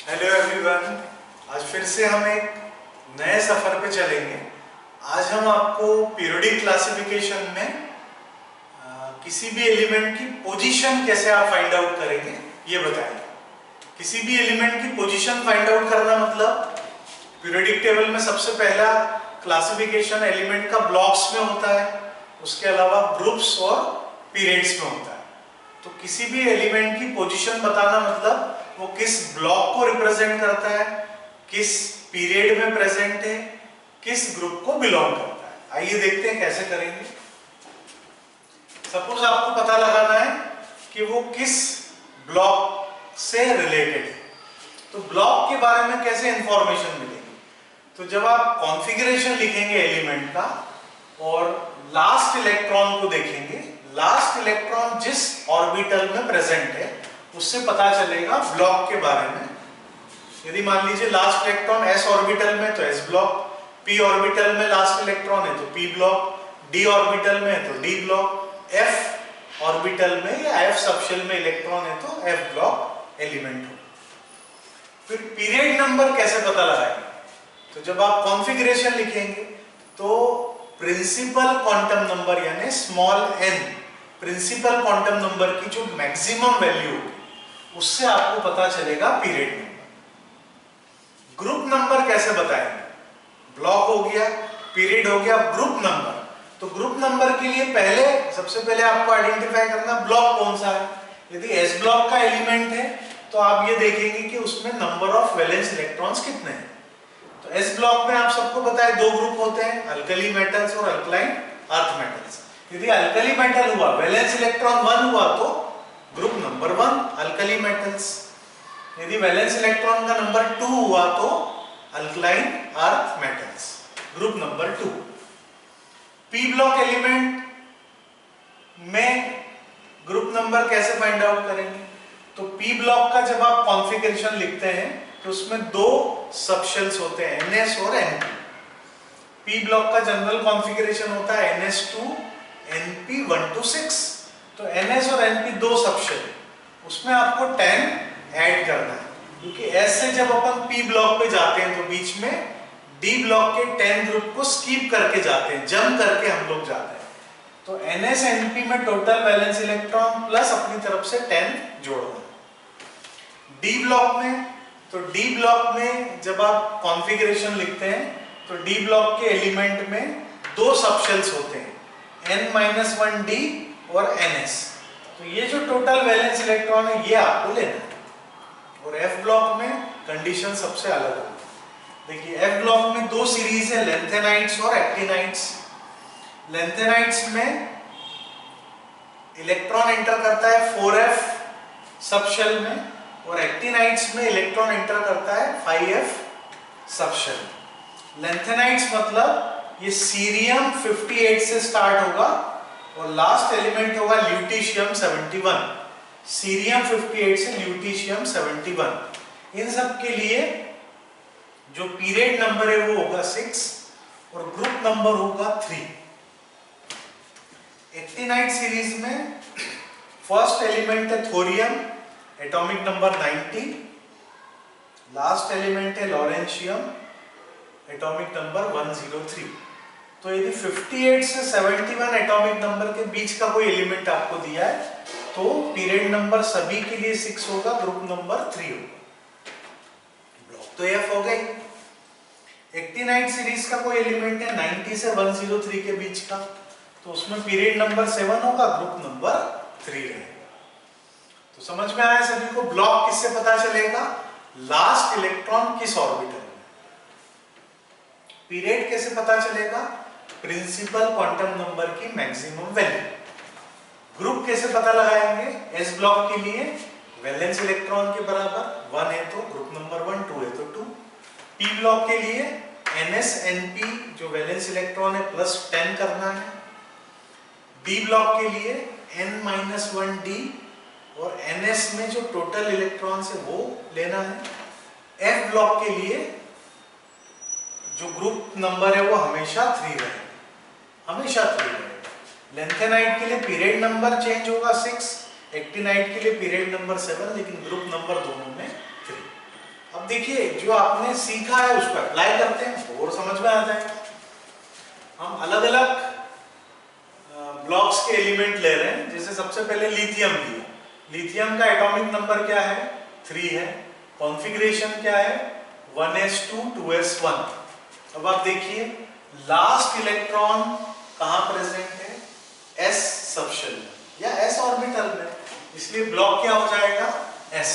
Hello everyone, आज फिर से हम एक नए सफर पे चलेंगे। आज हम आपको पीरियोडिक क्लासिफिकेशन में किसी भी एलिमेंट की पोजीशन कैसे आप फाइंड आउट करेंगे ये बताएंगे। किसी भी एलिमेंट की पोजीशन फाइंड आउट करना मतलब पीरियोडिक टेबल में सबसे पहला क्लासिफिकेशन एलिमेंट का ब्लॉक्स में होता है, उसके अलावा ग्रुप्स और पीरियड्स में होता है। तो किसी भी एलिमेंट की पोजीशन बताना मतलब वो किस ब्लॉक को रिप्रेजेंट करता है, किस पीरियड में प्रेजेंट है, किस ग्रुप को बिलोंग करता है। आइए देखते हैं कैसे करेंगे। सपोज आपको पता लगाना है कि वो किस ब्लॉक से रिलेटेड है, तो ब्लॉक के बारे में कैसे इंफॉर्मेशन मिलेगी। तो जब आप कॉन्फ़िगरेशन लिखेंगे एलिमेंट का और लास्ट इलेक्ट्रॉन को देखेंगे, लास्ट इलेक्ट्रॉन जिस ऑर्बिटल में प्रेजेंट है उससे पता चलेगा ब्लॉक के बारे में। यदि मान लीजिए लास्ट इलेक्ट्रॉन s ऑर्बिटल में तो s ब्लॉक, p ऑर्बिटल में लास्ट इलेक्ट्रॉन है तो p ब्लॉक, d ऑर्बिटल में है तो d ब्लॉक, f ऑर्बिटल में या f सबशेल में इलेक्ट्रॉन है तो f ब्लॉक एलिमेंट हो। फिर पीरियड नंबर कैसे पता लगाएंगे? तो जब आप कॉन्फ़िगरेशन लिखेंगे तो प्रिंसिपल क्वांटम नंबर यानी small n, principal quantum number की जो मैक्सिमम वैल्यू होगी उससे आपको पता चलेगा पीरियड नंबर। ग्रुप नंबर कैसे बताएंगे? ब्लॉक हो गया, पीरियड हो गया, ग्रुप नंबर। तो ग्रुप नंबर के लिए सबसे पहले आपको आइडेंटिफाई करना ब्लॉक कौन सा है। यदि s ब्लॉक का एलिमेंट है तो आप ये देखेंगे कि उसमें नंबर ऑफ वैलेंस इलेक्ट्रॉन्स कितने हैं। तो s ब्लॉक में आप सबको पता है दो ग्रुप होते हैं, अल्कली मेटल्स और अल्कलाइन अर्थ मेटल्स। यदि अल्कली मेटल हुआ, वैलेंस इलेक्ट्रॉन 1 हुआ तो ग्रुप नंबर 1 अल्कली मेटल्स। यदि वैलेंस इलेक्ट्रॉन का नंबर 2 हुआ तो alkaline earth metals, group number 2। p block element में ग्रुप नंबर कैसे फाइंड आउट करेंगे? तो p ब्लॉक का जब आप कॉन्फ़िगरेशन लिखते हैं तो उसमें दो सबशेल्स होते हैं, ns और np। p ब्लॉक का जनरल कॉन्फ़िगरेशन होता है ns2 np 1 to 6। तो ns और np दो सबशेल, उसमें आपको 10 ऐड करना है, क्योंकि s से जब अपन p ब्लॉक पे जाते हैं तो बीच में d ब्लॉक के 10 ग्रुप को स्किप करके जाते हैं, जंप करके हम लोग जाते हैं। तो ns np में टोटल वैलेंस इलेक्ट्रॉन प्लस अपनी तरफ से 10 जोड़ना। d ब्लॉक में, तो d ब्लॉक में जब आप कॉन्फ़िगरेशन लिखते हैं तो d ब्लॉक के एलिमेंट में दो सबशेल्स होते हैं, n-1d और ns। तो ये जो टोटल वैलेंस इलेक्ट्रॉन है ये आपको लेना है। और f ब्लॉक में कंडीशन सबसे अलग है। देखिए f ब्लॉक में दो सीरीज है, लेंथेनाइट्स और एक्टिनाइट्स। लेंथेनाइट्स में इलेक्ट्रॉन एंटर करता है 4f सबशेल में और एक्टिनाइट्स में इलेक्ट्रॉन एंटर करता है 5f सबशेल। लेंथेनाइट्स मतलब ये सीरियम 58 से स्टार्ट होगा और लास्ट एलिमेंट होगा ल्यूटीशियम 71। सीरियम 58 से ल्यूटीशियम 71। इन सब के लिए जो पीरियड नंबर है वो होगा 6 और ग्रुप नंबर होगा 3। एक्टिनाइट सीरीज में फर्स्ट एलिमेंट है thorium, atomic number 90। Last element है लॉरेंशियम, एटॉमिक नंबर 103। तो यदि 58 से 71 एटॉमिक नंबर के बीच का कोई एलिमेंट आपको दिया है तो पीरियड नंबर सभी के लिए 6 होगा, ग्रुप नंबर 3 होगा। ब्लॉक तो F हो गई। एक्टिनाइट सीरीज का कोई एलिमेंट है 90 से 103 के बीच का, तो उसमें पीरियड नंबर 7 होगा, ग्रुप नंबर 3 रहेगा। तो समझ में आया सभी को? ब्लॉक किससे पता चलेगा? लास्ट इलेक्ट्रॉन किस ऑर्बिटल में। पीरियड कैसे पता चलेगा? प्रिंसिपल क्वांटम नंबर की मैक्सिमम वैल्यू। ग्रुप कैसे पता लगाएंगे? s ब्लॉक के लिए वैलेंस इलेक्ट्रॉन के बराबर 1 है तो ग्रुप नंबर 1, 2 है तो 2। p ब्लॉक के लिए ns np जो वैलेंस इलेक्ट्रॉन है प्लस 10 करना है। d ब्लॉक के लिए n-1d और ns में जो टोटल इलेक्ट्रॉन्स है वो लेना है। f ब्लॉक के लिए जो ग्रुप नंबर है वो हमेशा 3 रहेगा, हमेशा 3 रहेगा। लेंथेनाइट के लिए पीरियड नंबर चेंज होगा 6, एक्टिनाइट के लिए पीरियड नंबर 7, लेकिन ग्रुप नंबर दोनों में 3। अब देखिए जो आपने सीखा है उस पर अप्लाई करते हैं तो और समझ में आ जाएगा। हम अलग अलग ब्लॉक्स के एलिमेंट ले रहे हैं। जैसे सबसे पहले लिथियम लिया, लिथियम का एटॉमिक नंबर क्या है 3 है, कॉन्फ़िगरेशन क्या है 1s2 2s1। अब आप देखिए लास्ट इलेक्ट्रॉन कहां प्रेजेंट है s सबशेल में या s ऑर्बिटल में, इसलिए ब्लॉक क्या हो जाएगा s।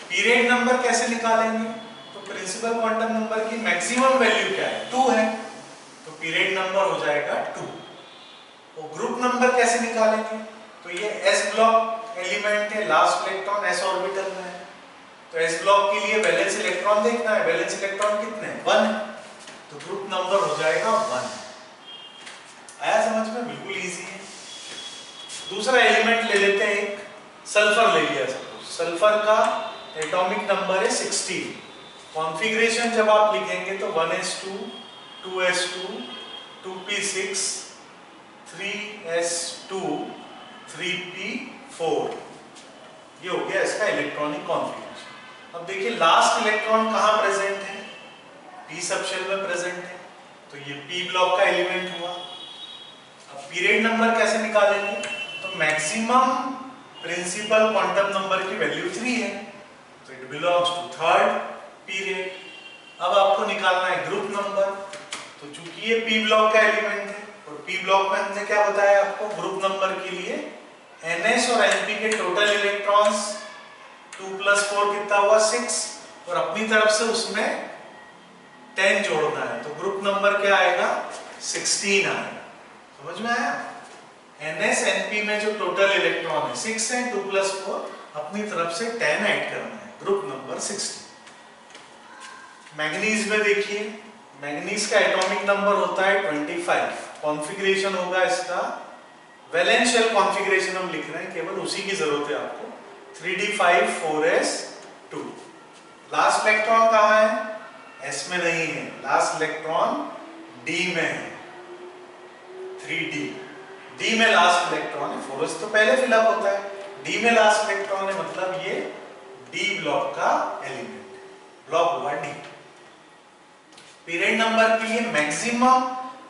पीरियड नंबर कैसे निकालेंगे, तो प्रिंसिपल क्वांटम नंबर की मैक्सिमम वैल्यू क्या है 2 है, तो पीरियड नंबर हो जाएगा 2। तो ग्रुप नंबर कैसे निकालेंगे, तो ये s ब्लॉक एलिमेंट है, लास्ट इलेक्ट्रॉन s ऑर्बिटल में है, तो s ब्लॉक के लिए वैलेंस इलेक्ट्रॉन देखना है, वैलेंस इलेक्ट्रॉन कितने हैं 1 है, तो ग्रुप नंबर हो जाएगा 1। आया समझ में, बिल्कुल इजी है। दूसरा एलिमेंट ले लेते हैं, एक सल्फर ले लिया, सल्फर का एटॉमिक नंबर है 16। कॉन्फ़िगरेशन जब आप लिखेंगे तो 1s2 2s2 2p6 3s2 3p4, ये हो गया इसका इलेक्ट्रॉनिक कॉन्फ़िगरेशन। अब देखिए लास्ट इलेक्ट्रॉन कहां प्रेजेंट है, p सबशेल में प्रेजेंट है, तो ये p ब्लॉक का एलिमेंट हुआ। अब पीरियड नंबर कैसे निकालेंगे, तो मैक्सिमम प्रिंसिपल क्वांटम नंबर की वैल्यू 3 है, तो it belongs to third period. अब आपको निकालना है ग्रुप नंबर, तो चूंकि ये p ब्लॉक का एलिमेंट है और p ब्लॉक में हमने क्या बताया आपको, ग्रुप नंबर के लिए ns और np के टोटल इलेक्ट्रॉन्स 2 + 4 कितना हुआ 6, और अपनी तरफ से उसमें 10 जोड़ना है, तो ग्रुप नंबर क्या आएगा 16 आएगा। समझ में आया, ns np में जो टोटल इलेक्ट्रॉन है 6 है, 2 + 4 अपनी तरफ से 10 ऐड करना है, ग्रुप नंबर 16। मैग्नीज में देखिए, मैग्नीज का एटॉमिक नंबर होता है 25। कॉन्फ़िगरेशन होगा इसका, वैलेंस शेल कॉन्फ़िगरेशन हम लिख रहे हैं, केवल उसी की जरूरत है आपको, 3d5 4s2। लास्ट इलेक्ट्रॉन कहां है, s में नहीं है, लास्ट इलेक्ट्रॉन d में है, 3d, d में लास्ट इलेक्ट्रॉन है, 4s तो पहले फिलअप होता है, d में लास्ट इलेक्ट्रॉन है, मतलब ये d ब्लॉक का एलिमेंट, ब्लॉक हुआ d। पीरियड नंबर के लिए मैक्सिमम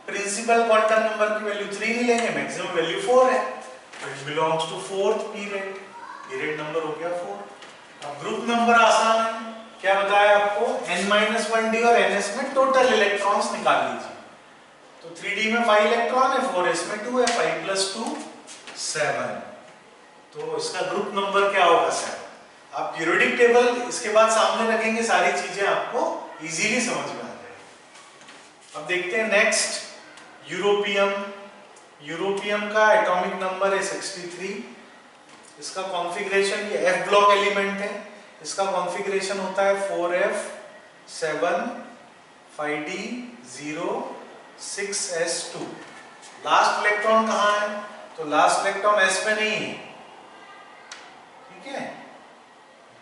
प्रिंसिपल क्वांटम नंबर की वैल्यू 3 नहीं लेंगे, मैक्सिमम वैल्यू 4 है, तो it belongs to fourth period, period number हो गया 4। अब ग्रुप नंबर आसान है, क्या बताया आपको n-1d और ns में टोटल इलेक्ट्रॉन्स निकाल लीजिए, तो 3d में 5 इलेक्ट्रॉन है, 4s में 2 है, 5 + 2 7, तो इसका ग्रुप नंबर क्या होगा 7। आप पीरियोडिक टेबल इसके बाद सामने रखेंगे, सारी चीजें आपको इजीली समझ में आ जाएगी। अब देखते हैं नेक्स्ट यूरोपियम। यूरोपियम का एटॉमिक नंबर है 63, इसका कॉन्फ़िगरेशन ये f ब्लॉक एलिमेंट है, इसका कॉन्फ़िगरेशन होता है 4f 7 5d 0 6s2। Last electron कहां है, तो लास्ट इलेक्ट्रॉन s में नहीं है, ठीक है,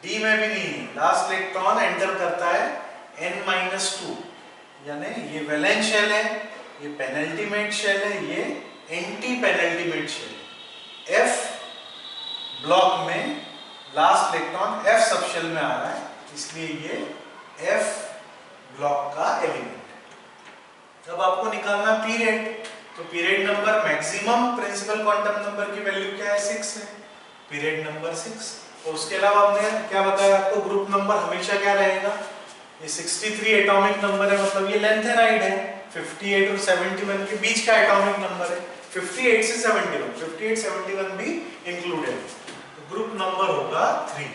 d में भी नहीं है, लास्ट इलेक्ट्रॉन एंटर करता है n-2, यानी ये वैलेंस शेल है, ये पेनल्टीमेट शेल है, ये एंटी पेनल्टीमेट शेल है। f ब्लॉक में लास्ट इलेक्ट्रॉन f सबशेल में आ रहा है, इसलिए ये f ब्लॉक का एलिमेंट है। अब आपको निकालना पीरियड, तो period number maximum principal quantum number की वैल्यू क्या है 6 है, पीरियड नंबर 6। और उसके अलावा हमने क्या बताया आपको, ग्रुप नंबर हमेशा क्या रहेगा, ये 63 एटॉमिक नंबर है, मतलब ये लेंथेनाइड है, 58 और 71 के बीच का एटॉमिक नंबर है, 58 से 71, 58 71 भी इंक्लूडेड, तो ग्रुप नंबर होगा 3।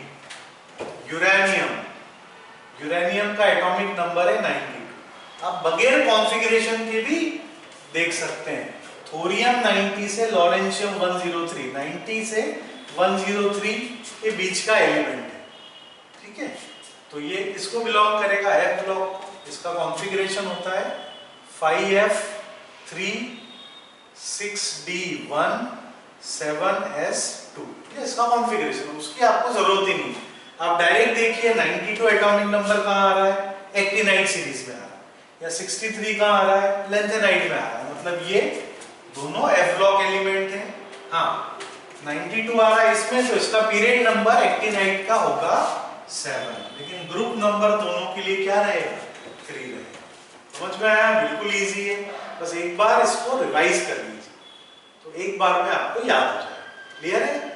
यूरेनियम, यूरेनियम का एटॉमिक नंबर है 92। आप बगैर कॉन्फ़िगरेशन के भी देख सकते हैं, थोरियम 90 से लॉरेंशियम 103, 90 से 103 के बीच का एलिमेंट है, ठीक है, तो ये इसको बिलोंग करेगा f ब्लॉक, इसका कॉन्फ़िगरेशन होता है 5f 3 6d1 7s2, ये इसका कॉन्फ़िगरेशन, उसकी आपको जरूरत ही नहीं। आप डायरेक्ट देखिए 92 एटॉमिक नंबर कहाँ आ रहा है, एक्टिनाइड सीरीज में आ रहा है, या 63 कहाँ आ रहा है, लेंथेनाइड में आ रहा है, मतलब ये दोनों f ब्लॉक एलिमेंट हैं। हाँ 92 आ रहा है इसमें, तो इसका पीरियड नंबर एक्टिनाइड का होगा 7, लेकिन ग्रुप नंबर दोनों के लिए क्या रहेगा? 3 रहेगा। समझ में आया? बिल्कुल इजी है, बस एक बार इसको रिवाइज कर लीजिए तो एक बार में आपको याद हो जाएगा। क्लियर है?